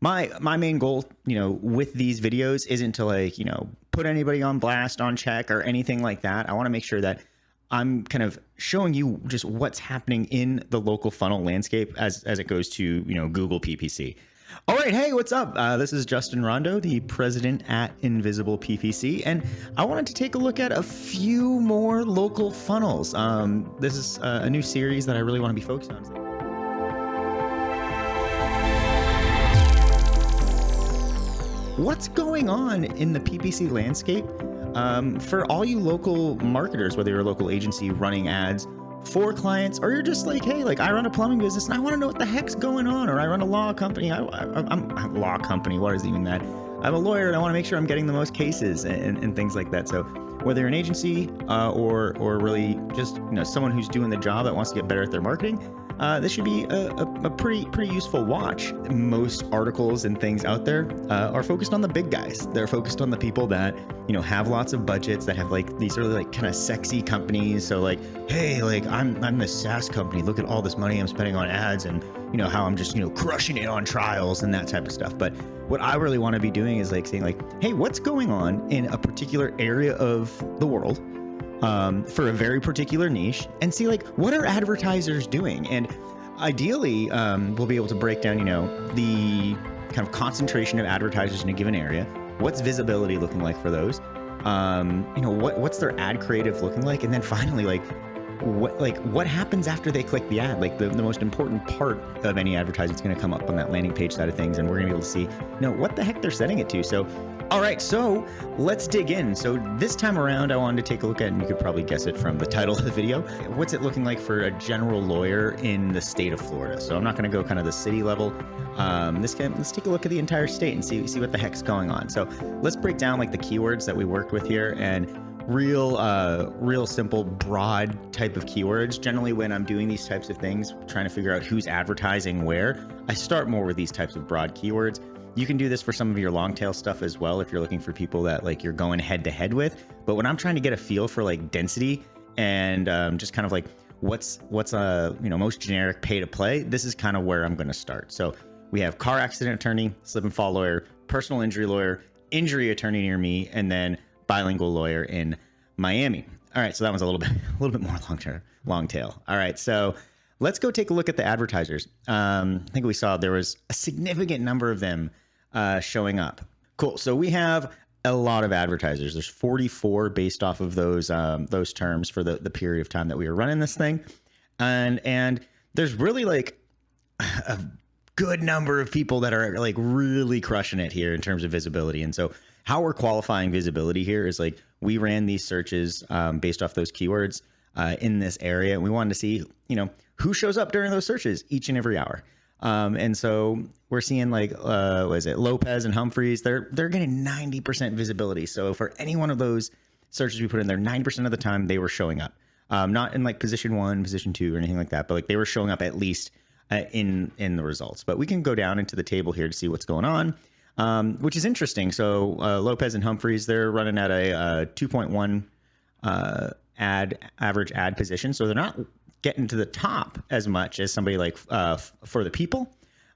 my main goal, with these videos isn't to put anybody on blast, on check, or anything like that. I want to make sure that I'm kind of showing you just what's happening in the local funnel landscape as it goes to, Google PPC. All right. Hey, what's up? This is Justin Rondo, the president at InvisiblePPC, and I wanted to take a look at a few more local funnels. This is a new series that I really want to be focused on. What's going on in the PPC landscape for all you local marketers, whether you're a local agency running ads for clients, or you're just like, hey, I run a plumbing business and I want to know what the heck's going on, or I run a law company. I'm a law company. What is even that? I'm a lawyer and I want to make sure I'm getting the most cases and things like that. So whether you're an agency or really just someone who's doing the job that wants to get better at their marketing, this should be a pretty useful watch. Most articles and things out there are focused on the big guys. They're focused on the people that have lots of budgets, that have these really kind of sexy companies. So hey, I'm this SaaS company. Look at all this money I'm spending on ads, and how I'm just crushing it on trials and that type of stuff. But what I really want to be doing is saying hey, what's going on in a particular area of the world for a very particular niche, and see what are advertisers doing. And ideally, we'll be able to break down the kind of concentration of advertisers in a given area. What's visibility looking like for those? What's their ad creative looking like? And then finally, what happens after they click the ad? The most important part of any advertising is going to come up on that landing page side of things, and we're going to be able to see what the heck they're setting it to. So all right, so let's dig in. So this time around, I wanted to take a look at, and you could probably guess it from the title of the video, what's it looking like for a general lawyer in the state of Florida. So I'm not going to go kind of the city level. Let's take a look at the entire state and see what the heck's going on. So let's break down the keywords that we worked with here, and real simple, broad type of keywords. Generally, when I'm doing these types of things, trying to figure out who's advertising where, I start more with these types of broad keywords. You can do this for some of your long tail stuff as well if you're looking for people that you're going head to head with. But when I'm trying to get a feel for density and just kind of what's most generic pay to play, this is kind of where I'm going to start. So we have car accident attorney, slip and fall lawyer, personal injury lawyer, injury attorney near me, and then bilingual lawyer in Miami. All right, so that one's a little bit more long tail. All right, so let's go take a look at the advertisers. I think we saw there was a significant number of them showing up. Cool. So we have a lot of advertisers. There's 44 based off of those terms for the period of time that we were running this thing, and there's really a good number of people that are really crushing it here in terms of visibility. And so how we're qualifying visibility here is we ran these searches based off those keywords in this area, and we wanted to see who shows up during those searches each and every hour. And so we're seeing what is it, Lopez and Humphreys, they're getting 90% visibility. So for any one of those searches we put in there, 9% of the time they were showing up, not in position 1, position 2 or anything like that, but they were showing up at least in the results. But we can go down into the table here to see what's going on, which is interesting. So Lopez and Humphreys, they're running at a 2.1 average ad position. So they're not getting to the top as much as somebody For the People,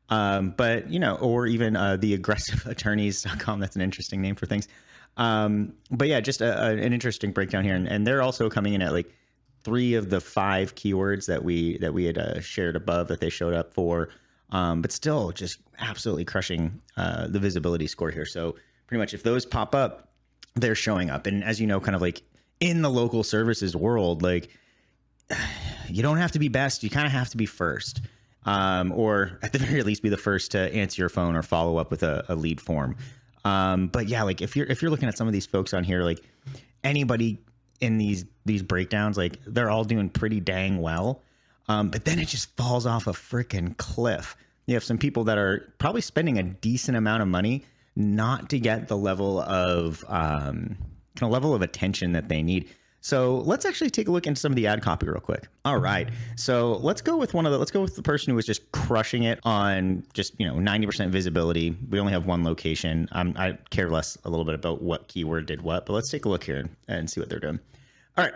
but or even the aggressiveattorneys.com. That's an interesting name for things. But yeah, just an interesting breakdown here, and they're also coming in at 3 of the 5 keywords that we had shared above that they showed up for, but still just absolutely crushing the visibility score here. So pretty much if those pop up, they're showing up. And as kind of in the local services world, you don't have to be best. You kind of have to be first, or at the very least be the first to answer your phone or follow up with a lead form. But yeah, if you're looking at some of these folks on here, anybody in these breakdowns, they're all doing pretty dang well. But then it just falls off a freaking cliff. You have some people that are probably spending a decent amount of money not to get the level of attention that they need. So let's actually take a look into some of the ad copy real quick. All right. So let's go with the person who was just crushing it on just, 90% visibility. We only have one location. I care less a little bit about what keyword did what, but let's take a look here and see what they're doing. All right,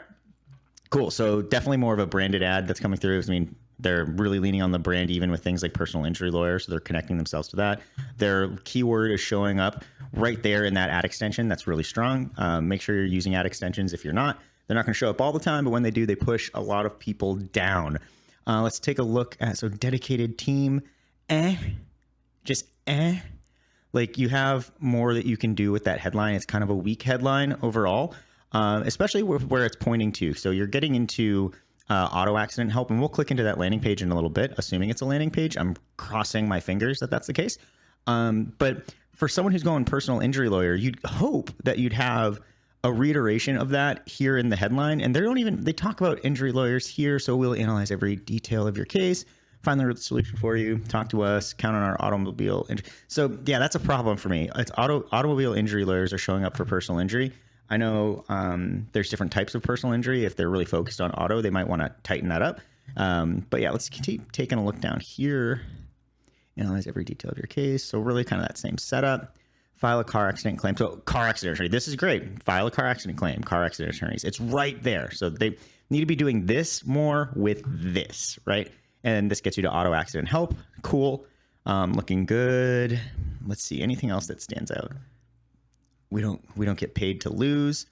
cool. So definitely more of a branded ad that's coming through. I mean, They're really leaning on the brand, even with things like personal injury lawyer. So they're connecting themselves to that. Their keyword is showing up right there in that ad extension. That's really strong. Make sure you're using ad extensions. If you're not, they're not going to show up all the time, but when they do, they push a lot of people down. Let's take a look at, so dedicated team, just like you have more that you can do with that headline. It's kind of a weak headline overall, especially where it's pointing to. So you're getting into auto accident help, and we'll click into that landing page in a little bit, assuming it's a landing page. I'm crossing my fingers that that's the case. But for someone who's going personal injury lawyer, you'd hope that you'd have a reiteration of that here in the headline. And they talk about injury lawyers here. So we'll analyze every detail of your case, find the solution for you, talk to us, count on our automobile. So yeah, that's a problem for me. It's automobile injury lawyers are showing up for personal injury. I know there's different types of personal injury. If they're really focused on auto, they might want to tighten that up. But yeah, let's keep taking a look down here. Analyze every detail of your case. So really kind of that same setup. File a car accident claim. So car accident attorney, this is great. File a car accident claim, car accident attorneys. It's right there. So they need to be doing this more with this, right? And this gets you to auto accident help. Cool. Looking good. Let's see, anything else that stands out? We don't get paid to lose.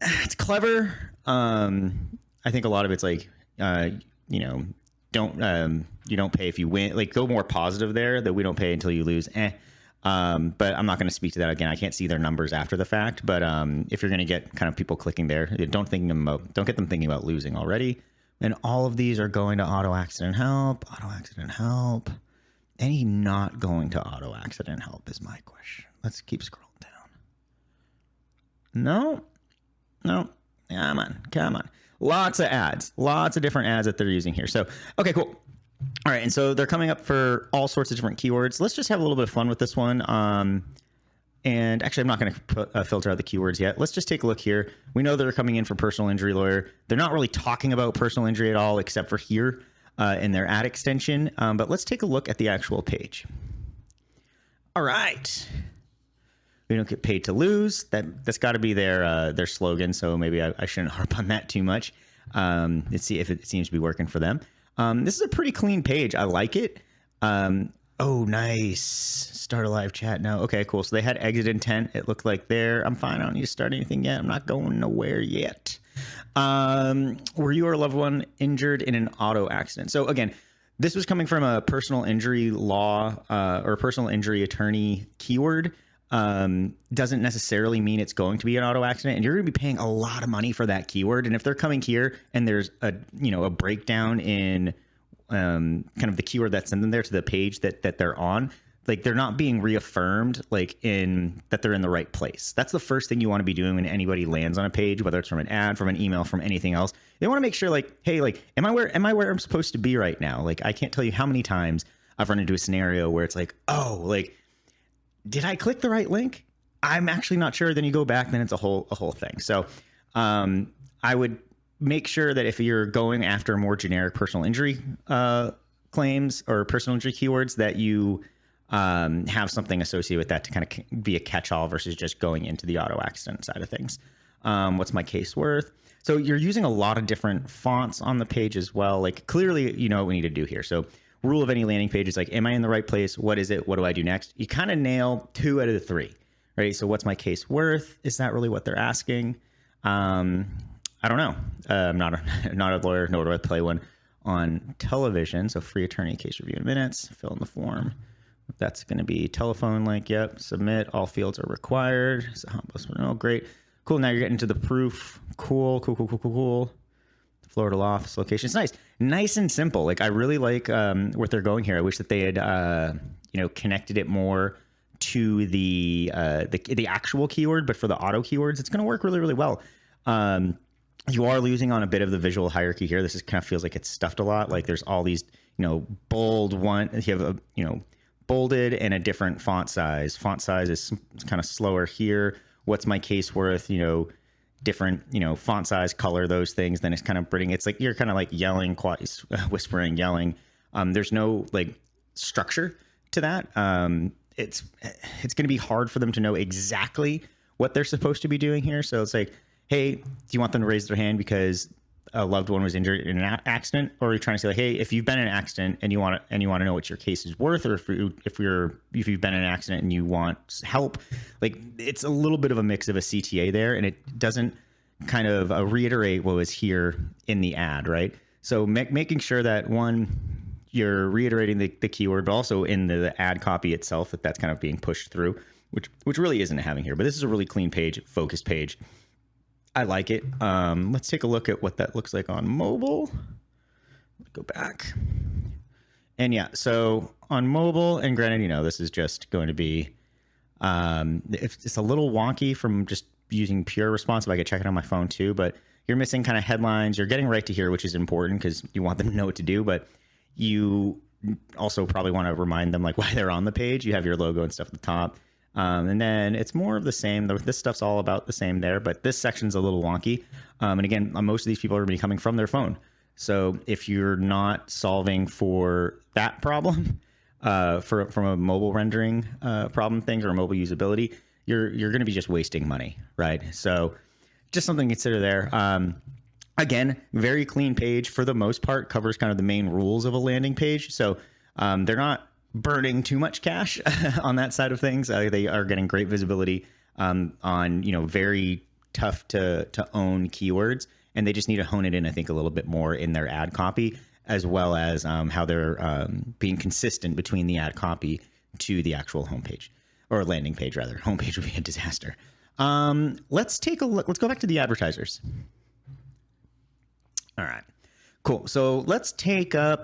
It's clever. I think a lot of it's like, you don't pay if you win. Like, go more positive there, that we don't pay until you lose. But I'm not going to speak to that again. I can't see their numbers after the fact. But if you're going to get kind of people clicking there, don't get them thinking about losing already. And all of these are going to auto accident help. Any not going to auto accident help is my question. Let's keep scrolling down. No. Come on. Lots of ads, lots of different ads that they're using here. So, okay, cool. All right, and so they're coming up for all sorts of different keywords. Let's just have a little bit of fun with this one. And actually, I'm not going to filter out the keywords yet. Let's just take a look here. We know they're coming in for personal injury lawyer. They're not really talking about personal injury at all, except for here in their ad extension. But let's take a look at the actual page. All right. We don't get paid to lose. That's got to be their slogan. So maybe I shouldn't harp on that too much. Let's see if it seems to be working for them. This is a pretty clean page. I like it. Oh, nice. Start a live chat now. Okay, cool. So they had exit intent. It looked like there. I'm fine. I don't need to start anything yet. I'm not going nowhere yet. Were you or a loved one injured in an auto accident? So again, this was coming from a personal injury law or personal injury attorney keyword. Doesn't necessarily mean it's going to be an auto accident, and you're going to be paying a lot of money for that keyword. And if they're coming here and there's a breakdown in kind of the keyword that's in there to the page that they're on, like they're not being reaffirmed like in that they're in the right place. That's the first thing you want to be doing when anybody lands on a page, whether it's from an ad, from an email, from anything else. They want to make sure like, hey, like, am I where I'm supposed to be right now? Like, I can't tell you how many times I've run into a scenario where it's like, oh, like, did I click the right link? I'm actually not sure. Then you go back, then it's a whole thing. So I would make sure that if you're going after more generic personal injury claims or personal injury keywords, that you have something associated with that to kind of be a catch-all versus just going into the auto accident side of things. What's my case worth? So you're using a lot of different fonts on the page as well. Like, clearly, you know what we need to do here. So rule of any landing page is like, am I in the right place? What is it? What do I do next? You kind of nail 2 out of the 3, right? So what's my case worth? Is that really what they're asking? I don't know. I'm not a lawyer, nor do I play one on television. So free attorney case review in minutes, fill in the form. That's going to be telephone link. Yep. Submit. All fields are required. So, oh, great. Cool. Now you're getting to the proof. Cool. Florida law office location. It's nice and simple. Like, I really like what they're going here. I wish that they had connected it more to the actual keyword, but for the auto keywords, it's going to work really, really well. You are losing on a bit of the visual hierarchy here. This is kind of feels like it's stuffed a lot. Like, there's all these bold one. You have a bolded and a different font size. Font size is kind of slower here. What's my case worth? Different, font size, color, those things. Then it's kind of bringing, it's like you're kind of like yelling, whispering, yelling. There's no like structure to that. It's going to be hard for them to know exactly what they're supposed to be doing here. So it's like, hey, do you want them to raise their hand because a loved one was injured in an accident, or you're trying to say like, hey, if you've been in an accident and you want to know what your case is worth, or if you've been in an accident and you want help, like it's a little bit of a mix of a CTA there, and it doesn't kind of reiterate what was here in the ad, right? So making sure that one, you're reiterating the keyword, but also in the ad copy itself that's kind of being pushed through, which really isn't having here. But this is a really clean page, focused page. I like it. Let's take a look at what that looks like on mobile. Go back. And yeah, so on mobile, and granted, this is just going to be, it's a little wonky from just using pure responsive. I could check it on my phone too, but you're missing kind of headlines. You're getting right to here, which is important because you want them to know what to do, but you also probably want to remind them like why they're on the page. You have your logo and stuff at the top. And then it's more of the same. This stuff's all about the same there, but this section's a little wonky. And again, most of these people are going to be coming from their phone. So if you're not solving for that problem, from a mobile rendering problem things or mobile usability, you're going to be just wasting money, right? So just something to consider there. Again, very clean page for the most part, covers kind of the main rules of a landing page. So they're not burning too much cash on that side of things. They are getting great visibility on very tough to own keywords, and they just need to hone it in, I think, a little bit more in their ad copy, as well as how they're being consistent between the ad copy to the actual homepage, or landing page rather. Homepage would be a disaster. Let's take a look. Let's go back to the advertisers. All right, cool. So let's go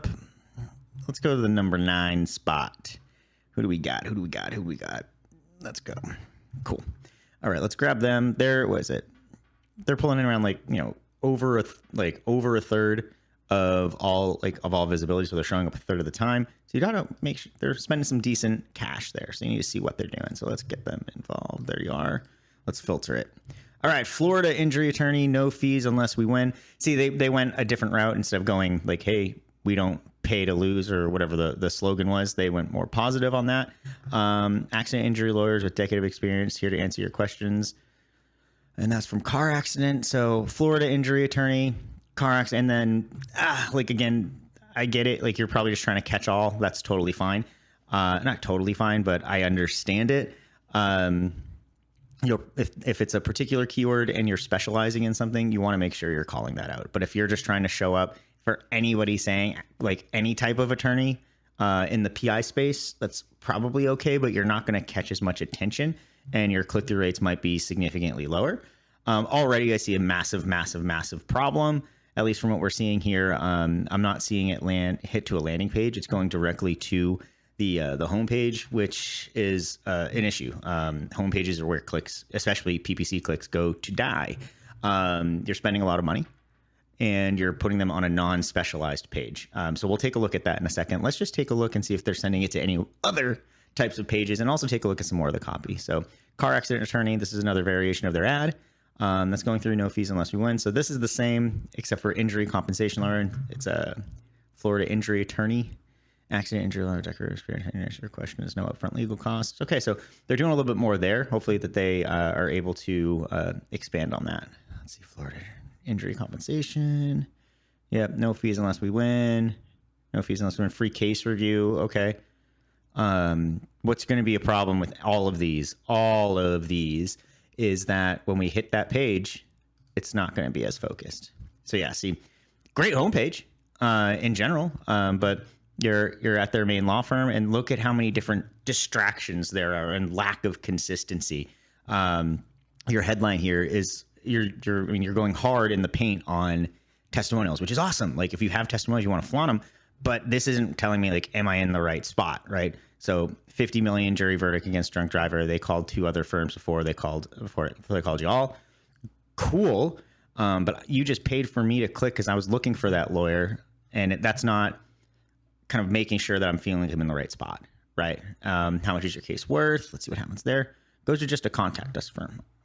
to the number 9 spot. Who do we got? Let's go. Cool. All right, let's grab them. There was it. They're pulling in around over a third of all visibility. So they're showing up a third of the time. So you gotta make sure they're spending some decent cash there. So you need to see what they're doing. So let's get them involved. There you are. Let's filter it. All right, Florida injury attorney, no fees unless we win. See, they went a different route. Instead of going like, hey, we don't pay to lose, or whatever the slogan was, they went more positive on that. Accident injury lawyers with decade of experience here to answer your questions. And that's from car accident. So Florida injury attorney, car accident, and then again, I get it. Like, you're probably just trying to catch all. That's totally fine. Not totally fine, but I understand it. If it's a particular keyword and you're specializing in something, you want to make sure you're calling that out. But if you're just trying to show up for anybody saying like any type of attorney in the PI space, that's probably okay, but you're not going to catch as much attention, and your click-through rates might be significantly lower. Already I see a massive problem, at least from what we're seeing here. I'm not seeing it hit to a landing page. It's going directly to the homepage, which is an issue. Homepages are where clicks, especially PPC clicks, go to die. You're spending a lot of money, and you're putting them on a non-specialized page. So we'll take a look at that in a second. Let's just take a look and see if they're sending it to any other types of pages, and also take a look at some more of the copy. So car accident attorney, this is another variation of their ad. That's going through no fees unless we win. So this is the same, except for injury compensation lawyer. It's a Florida injury attorney. Accident injury lawyer, decorator, experience. Your question is no upfront legal costs. Okay, so they're doing a little bit more there. Hopefully that they are able to expand on that. Let's see, Florida injury compensation. Yep, no fees unless we win. No fees unless we win. Free case review. Okay. What's going to be a problem with all of these is that when we hit that page, it's not going to be as focused. So yeah, see, great homepage in general, but you're at their main law firm, and look at how many different distractions there are and lack of consistency. Your headline here is you're going hard in the paint on testimonials, which is awesome. Like, if you have testimonials, you want to flaunt them, but this isn't telling me like, am I in the right spot, right? So 50 million jury verdict against drunk driver. They called 2 other firms before they called you all. Cool. But you just paid for me to click because I was looking for that lawyer, and that's not kind of making sure that I'm feeling him in the right spot, right? How much is your case worth? Let's see what happens there. Goes to just a contact us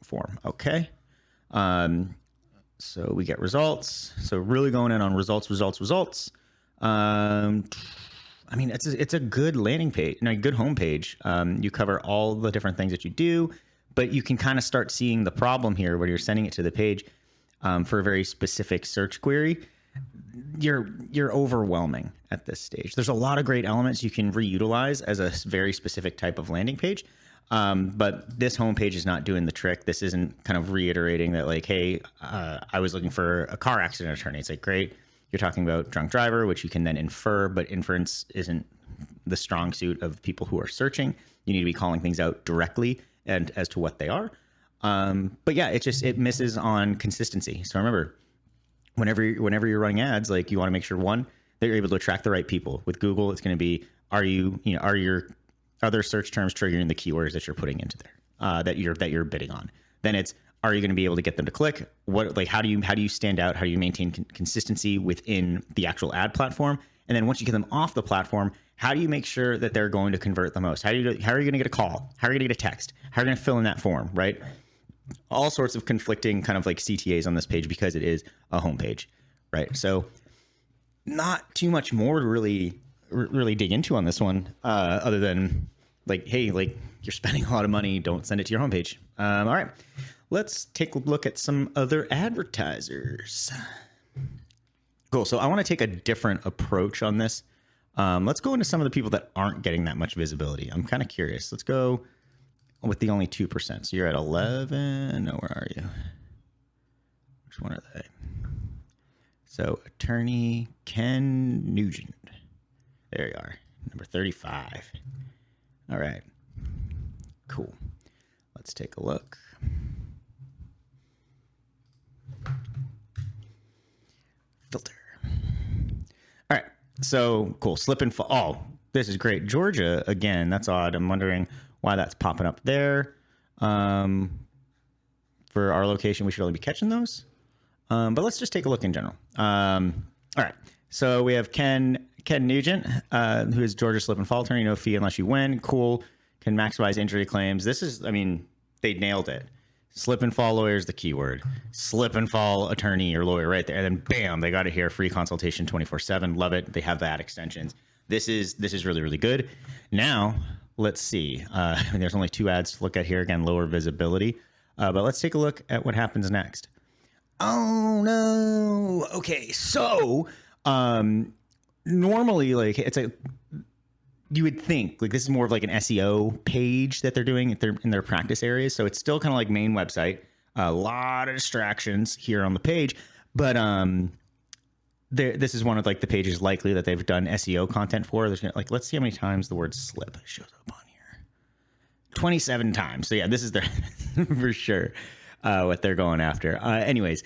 form. Okay. So we get results. So really going in on results. I mean, it's a good landing page, a good homepage. You cover all the different things that you do, but you can kind of start seeing the problem here where you're sending it to the page. for a very specific search query, you're overwhelming at this stage. There's a lot of great elements you can reutilize as a very specific type of landing page. But this homepage is not doing the trick. This isn't kind of reiterating that like, hey, I was looking for a car accident attorney. It's like, great. You're talking about drunk driver, which you can then infer, but inference isn't the strong suit of people who are searching. You need to be calling things out directly and as to what they are. But yeah, it misses on consistency. So remember, whenever you're running ads, like you want to make sure, one, that you're able to attract the right people. With Google, it's going to be, are your other search terms triggering the keywords that you're putting into there, that you're bidding on? Then it's, are you going to be able to get them to click? How do you stand out? How do you maintain consistency within the actual ad platform? And then once you get them off the platform, how do you make sure that they're going to convert the most? How are you going to get a call? How are you going to get a text? How are you going to fill in that form, right? All sorts of conflicting kind of like CTAs on this page because it is a homepage, right? So not too much more to really dig into on this one, other than like, hey, like you're spending a lot of money, don't send it to your homepage. All right, let's take a look at some other advertisers. Cool. So I want to take a different approach on this. Let's go into some of the people that aren't getting that much visibility. I'm kind of curious. Let's go with the only 2%. So you're at 11. No, where are you? Which one are they? So attorney Ken Nugent. There you are. Number 35. All right. Cool. Let's take a look. Filter. All right. So cool. Slip and fall. Oh, this is great. Georgia again. That's odd. I'm wondering why that's popping up there. For our location, we should only be catching those. But let's just take a look in general. All right. So we have Ken Nugent, who is Georgia slip and fall attorney. No fee unless you win. Cool. Can maximize injury claims. This is, I mean, they nailed it. Slip and fall lawyer is the keyword. Slip and fall attorney or lawyer right there. And then bam, they got it here. Free consultation 24/7. Love it. They have the ad extensions. This is really, really good. Now, let's see. There's only 2 ads to look at here. Again, lower visibility. But let's take a look at what happens next. Oh, no. Okay, so normally, like, it's a... You would think like this is more of like an SEO page that they're doing in their practice areas. So it's still kind of like main website, a lot of distractions here on the page, but this is one of like the pages likely that they've done SEO content for. There's like, let's see how many times the word slip shows up on here. 27 times. So yeah, this is their for sure what they're going after. Anyways,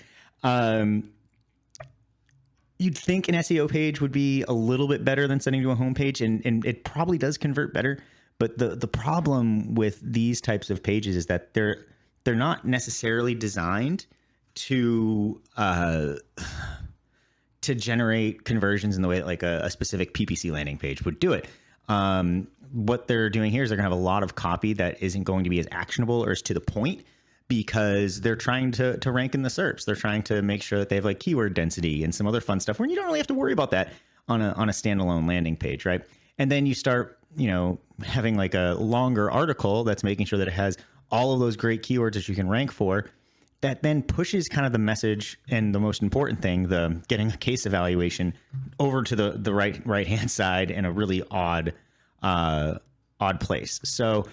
you'd think an SEO page would be a little bit better than sending to a homepage, and it probably does convert better. But the problem with these types of pages is that they're not necessarily designed to generate conversions in the way that like a specific PPC landing page would do it. What they're doing here is they're gonna have a lot of copy that isn't going to be as actionable or as to the point, because they're trying to rank in the SERPs. They're trying to make sure that they have like keyword density and some other fun stuff where you don't really have to worry about that on a standalone landing page, right? And then you start, having like a longer article that's making sure that it has all of those great keywords that you can rank for, that then pushes kind of the message and the most important thing, the getting a case evaluation, over to the right hand side in a really odd place. So,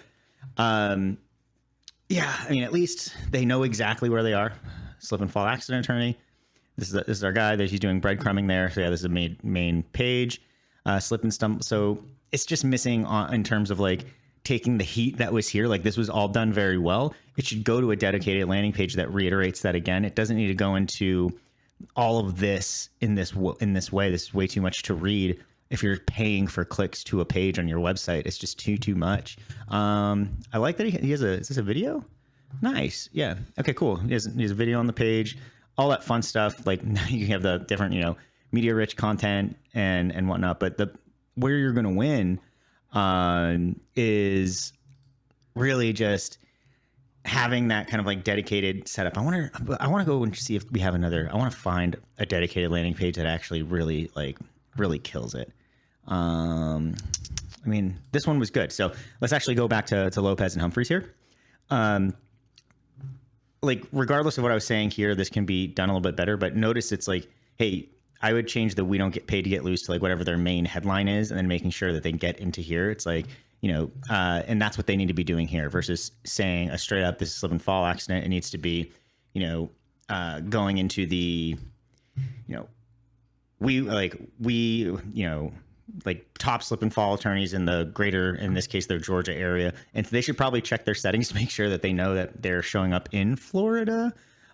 yeah, I mean, at least they know exactly where they are. Slip and fall accident attorney. This is our guy. He's doing breadcrumbing there. So yeah, this is a main page. Slip and stumble. So it's just missing in terms of like taking the heat that was here. Like this was all done very well. It should go to a dedicated landing page that reiterates that again. It doesn't need to go into all of this in this way. This is way too much to read. If you're paying for clicks to a page on your website, it's just too much. I like that he has is this a video? Nice. Yeah. Okay, cool. He has a video on the page, all that fun stuff. Like you have the different, media rich content and whatnot, but where you're going to win is really just having that kind of like dedicated setup. I want to go and see if we have another. I want to find a dedicated landing page that actually really kills it. I mean, this one was good. So let's actually go back to Lopez and Humphreys here. like, regardless of what I was saying here, this can be done a little bit better, but notice it's like, hey, I would change the "we don't get paid to get loose" to like whatever their main headline is, and then making sure that they get into here. It's like, and that's what they need to be doing here versus saying a straight up, this is slip and fall accident. It needs to be, going into the, like top slip and fall attorneys in the greater, in this case, their Georgia area. And they should probably check their settings to make sure that they know that they're showing up in Florida,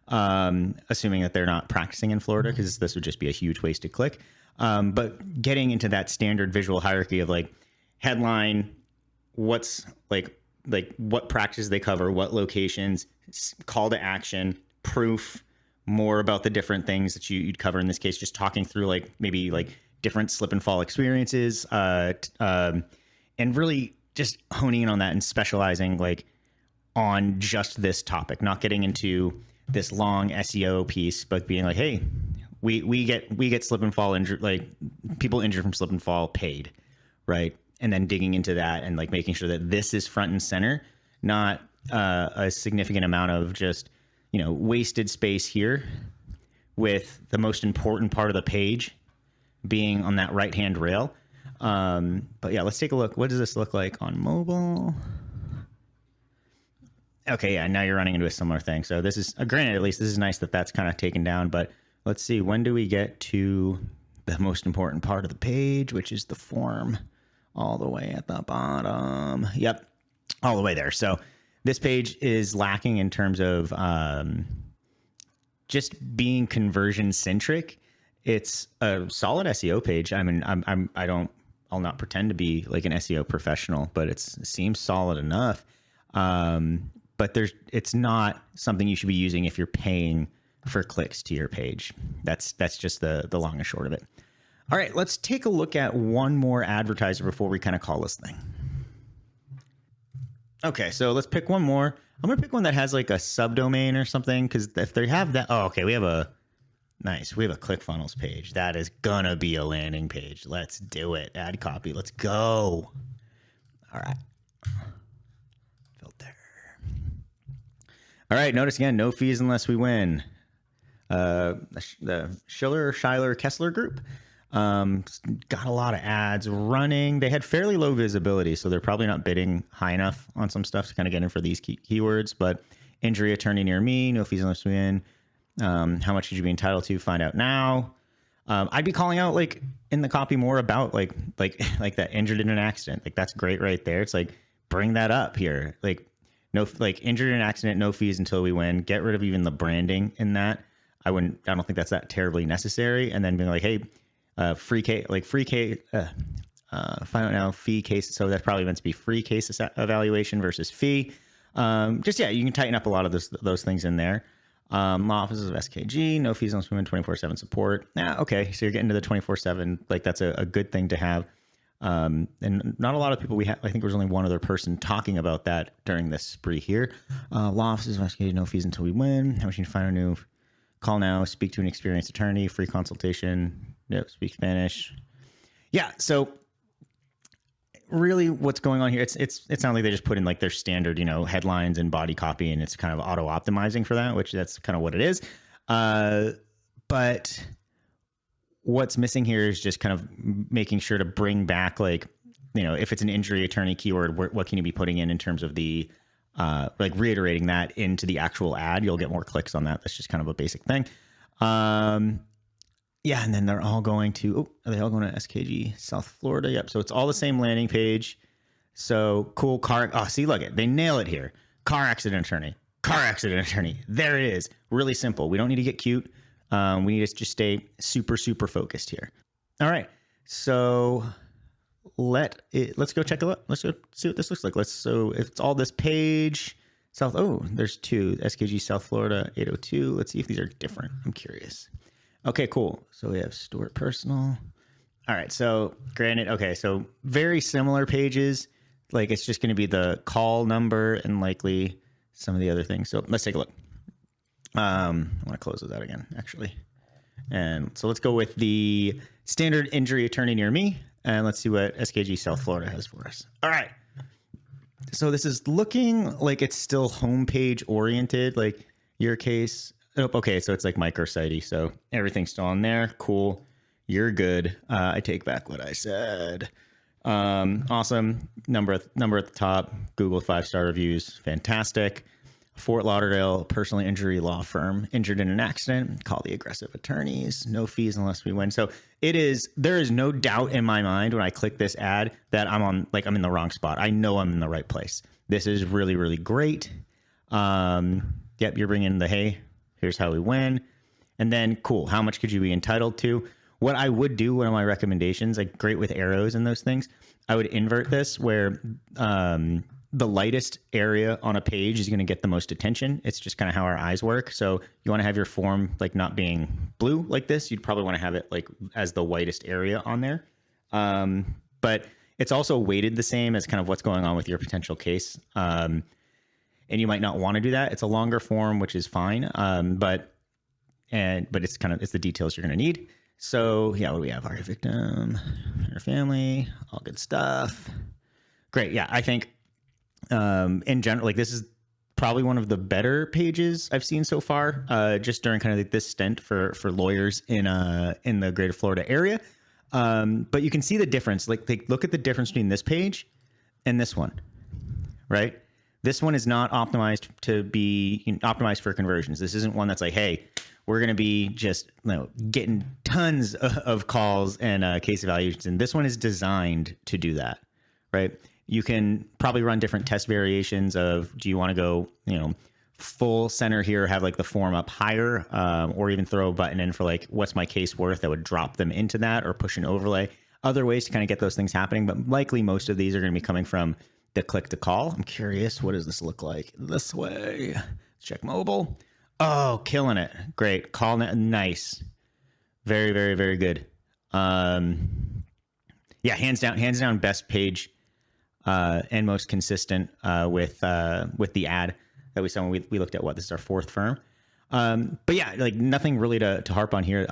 assuming that they're not practicing in Florida, because this would just be a huge wasted click. But getting into that standard visual hierarchy of like headline, what's like what practices they cover, what locations, call to action, proof, more about the different things that you'd cover. In this case, just talking through like maybe like different slip and fall experiences, and really just honing in on that and specializing like on just this topic, not getting into this long SEO piece, but being like, hey, we get slip and fall injured, like people injured from slip and fall paid, right? And then digging into that and like making sure that this is front and center, not a significant amount of just, wasted space here, with the most important part of the page being on that right-hand rail. But yeah, let's take a look. What does this look like on mobile? Okay, yeah, now you're running into a similar thing. So this is, granted, at least this is nice that that's kind of taken down, but let's see, when do we get to the most important part of the page, which is the form all the way at the bottom? Yep, all the way there. So this page is lacking in terms of just being conversion centric. It's a solid SEO page. I mean, I'll not pretend to be like an SEO professional, but it seems solid enough. But it's not something you should be using if you're paying for clicks to your page. That's just the long and short of it. All right, let's take a look at one more advertiser before we kind of call this thing. Okay, so let's pick one more. I'm gonna pick one that has like a subdomain or something, because if they have that, oh, okay, we have a ClickFunnels page. That is gonna be a landing page. Let's do it. Add copy. Let's go. All right. Filter. All right. Notice again, no fees unless we win. The Schiller Kessler group got a lot of ads running. They had fairly low visibility, so they're probably not bidding high enough on some stuff to kind of get in for these keywords. But injury attorney near me, no fees unless we win. How much should you be entitled to? Find out now. I'd be calling out like in the copy more about like that injured in an accident. Like that's great right there. It's like, bring that up here. Like injured in an accident, no fees until we win. Get rid of even the branding in that. I don't think that's that terribly necessary. And then being like, hey, find out now fee case. So that's probably meant to be free case evaluation versus fee. You can tighten up a lot of those things in there. Law offices of SKG, no fees unless we win 24/7 support. Yeah, okay. So you're getting to the 24/7. Like that's a good thing to have. And not a lot of people I think there was only one other person talking about that during this spree here. Law offices of SKG, no fees until we win. How much you can find a new call now, speak to an experienced attorney, free consultation. Yep, speak Spanish. Yeah. So really what's going on here, it sounds like they just put in like their standard, headlines and body copy, and it's kind of auto optimizing for that, which that's kind of what it is. But what's missing here is just kind of making sure to bring back like, if it's an injury attorney keyword, what can you be putting in terms of the, like reiterating that into the actual ad. You'll get more clicks on that. That's just kind of a basic thing. Yeah, and then they're all going to, are they all going to SKG, South Florida? Yep, so it's all the same landing page. So cool see, look it, they nail it here. Car accident attorney. There it is. Really simple. We don't need to get cute. We need to just stay super, super focused here. All right, so let's go check it out. Let's go see what this looks like. So if it's all this page, there's two, SKG South Florida 802. Let's see if these are different. I'm curious. Okay, cool. So we have Stuart Personal. All right. So granted, okay. So very similar pages. Like it's just going to be the call number and likely some of the other things. So let's take a look. I want to close those out again, actually. And so let's go with the standard injury attorney near me. And let's see what SKG South Florida has for us. All right. So this is looking like it's still homepage oriented. Like, your case. Oh, okay, so it's like microsite, so everything's still on there. Cool. You're good. I take back what I said. Awesome. Number at the top. Google 5-star reviews. Fantastic. Fort Lauderdale personal injury law firm. Injured in an accident. Call the aggressive attorneys. No fees unless we win. So there is no doubt in my mind when I click this ad that I'm in the wrong spot. I know I'm in the right place. This is really, really great. Yep, you're bringing the, hey, here's how we win. And then, cool, how much could you be entitled to? What I would do, one of my recommendations, like great with arrows and those things, I would invert this where the lightest area on a page is going to get the most attention. It's just kind of how our eyes work. So you want to have your form like not being blue like this. You'd probably want to have it like as the whitest area on there. But it's also weighted the same as kind of what's going on with your potential case. And you might not want to do that. It's a longer form, which is fine. But it's the details you're going to need. So yeah, what do we have? Our victim, her family, all good stuff. Great. Yeah, I think in general, like this is probably one of the better pages I've seen so far, just during kind of like this stint for lawyers in the greater Florida area. But you can see the difference. Like look at the difference between this page and this one, right? This one is not optimized to be optimized for conversions. This isn't one that's like, hey, we're going to be just getting tons of calls and case evaluations. And this one is designed to do that, right? You can probably run different test variations of, do you want to go, full center here, have like the form up higher, or even throw a button in for like, what's my case worth that would drop them into that, or push an overlay. Other ways to kind of get those things happening. But likely most of these are going to be coming from the click to call. I'm curious, what does this look like this way? Let's check mobile. Oh, killing it. Great. Call nice. Very, very, very good. Yeah, hands down best page and most consistent with the ad that we saw when we looked at this is our fourth firm. But yeah, like nothing really to harp on here.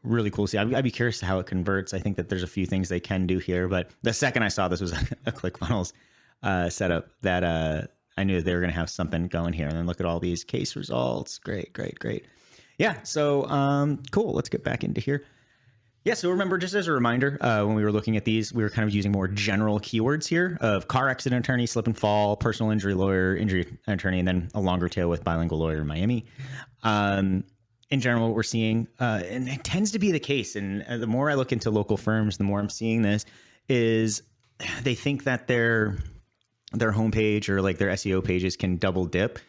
Really cool to see. I'd be curious how it converts. I think that there's a few things they can do here, but the second I saw this was a ClickFunnels setup that I knew they were going to have something going here. And then look at all these case results. Great, great, great. Yeah. So cool. Let's get back into here. Yeah. So remember, just as a reminder, when we were looking at these, we were kind of using more general keywords here of car accident attorney, slip and fall, personal injury lawyer, injury attorney, and then a longer tail with bilingual lawyer in Miami. In general, what we're seeing, and it tends to be the case, and the more I look into local firms, the more I'm seeing this, is they think that their homepage or like their SEO pages can double dip.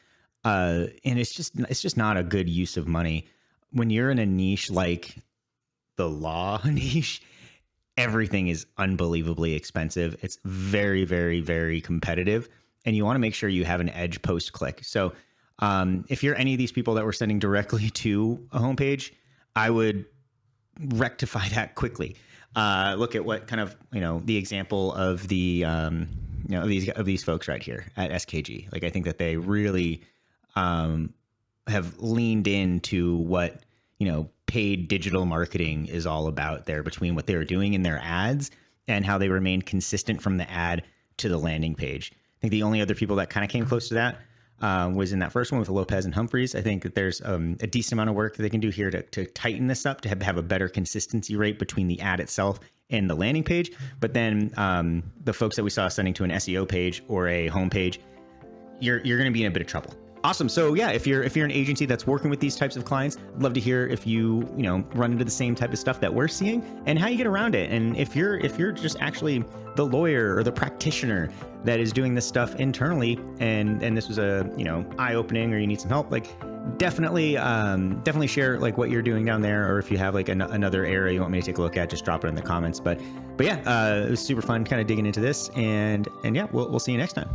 And it's just not a good use of money. When you're in a niche like the law niche, everything is unbelievably expensive. It's very, very, very competitive. And you want to make sure you have an edge post click. So if you're any of these people that were sending directly to a homepage, I would rectify that quickly. Look at what kind of, the example of the, of these folks right here at SKG. Like, I think that they really have leaned into what, paid digital marketing is all about there, between what they were doing in their ads and how they remained consistent from the ad to the landing page. I think the only other people that kind of came close to that was in that first one with Lopez and Humphreys. I think that there's a decent amount of work that they can do here to tighten this up, to have a better consistency rate between the ad itself and the landing page. But then the folks that we saw sending to an SEO page or a home page, you're going to be in a bit of trouble. Awesome. So yeah, if you're an agency that's working with these types of clients, I'd love to hear if you run into the same type of stuff that we're seeing and how you get around it. And if you're just actually the lawyer or the practitioner that is doing this stuff internally, and this was a eye-opening, or you need some help, like definitely share like what you're doing down there, or if you have like another area you want me to take a look at, just drop it in the comments. But yeah, it was super fun kind of digging into this, and yeah, we'll see you next time.